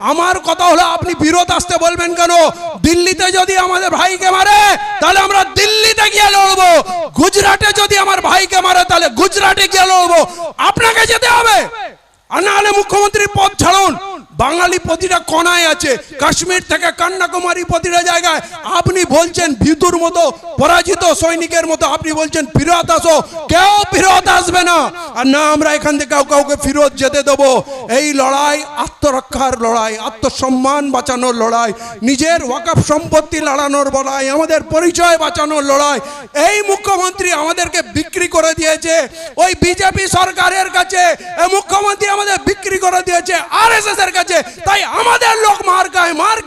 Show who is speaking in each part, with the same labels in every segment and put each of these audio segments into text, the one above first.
Speaker 1: আমার কথা হলো আপনি বিরোধ আসতে বলবেন কেন? দিল্লিতে যদি আমাদের ভাইকে মারে তাহলে আমরা দিল্লিতে গিয়ে লড়বো, গুজরাটে যদি আমার ভাইকে মারে তাহলে গুজরাটে গিয়ে লড়বো। আপনাকে যেতে হবে, আর না হলে মুখ্যমন্ত্রীর পদ ছাড়ুন। বাঙালি প্রতিটা কোনায় আছে, কাশ্মীর থেকে কন্যাকুমারী প্রতিটা জায়গায়। আপনি বলছেন ভিতুর মতো পরাজিত সৈনিকের মতো আপনি বলছেন ফিরত আসো, কেউ ফিরত আসবে না। আর না আমরা এখান থেকে কাউকে ফিরত যেতে দেবো। এই লড়াই আত্মরক্ষার লড়াই, আত্মসম্মান বাঁচানোর লড়াই, নিজের ওয়াকফ সম্পত্তি লড়ানোর লড়াই, আমাদের পরিচয় বাঁচানোর লড়াই। এই মুখ্যমন্ত্রী আমাদেরকে বিক্রি করে দিয়েছে ওই বিজেপি সরকারের কাছে। এই মুখ্যমন্ত্রী আমাদের বিক্রি করে দিয়েছে আরএসএস এর কাছে। তাই আমাদের লোক মার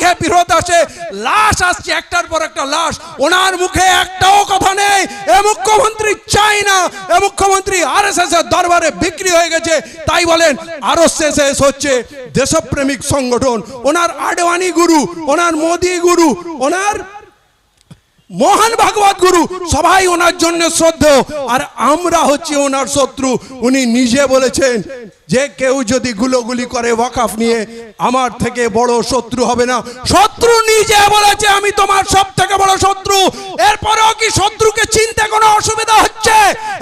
Speaker 1: খেয়ে ফিরত আসে, লাশ আসছে একটার পর একটা লাশ, ওনার মুখে একটাও কথা নেই। এ মুখ্যমন্ত্রী চাই না, এ মুখ্যমন্ত্রী আরএসএস এর দরবারে বিক্রি হয়ে গেছে। তাই বলেন আরএসএস হচ্ছে দেশপ্রেমিক সংগঠন, ওনার আডবাণী গুরু, ওনার মোদি গুরু, ওনার মোহন ভাগবত গুরু, সবাই ওনার জন্য শ্রদ্ধেয়, আর আমরা হচ্ছে ওনার শত্রু। উনি নিজে বলেছেন যে কেউ যদি গুলোগুলি করে ওয়াকফ নিয়ে, আমার থেকে বড় শত্রু হবে না। শত্রু নিজে বলেছে আমি তোমার সব থেকে বড় শত্রু। এরপরেও কি শত্রুকে চিনতে কোনো অসুবিধা হচ্ছে?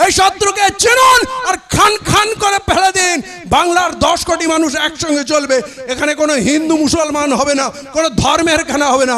Speaker 1: এই শত্রুকে চিনুন আর খান খান করে ফেলে দিন। বাংলার 10 কোটি মানুষ একসঙ্গে চলবে, এখানে কোনো হিন্দু মুসলমান হবে না, কোনো ধর্মের খানা হবে না।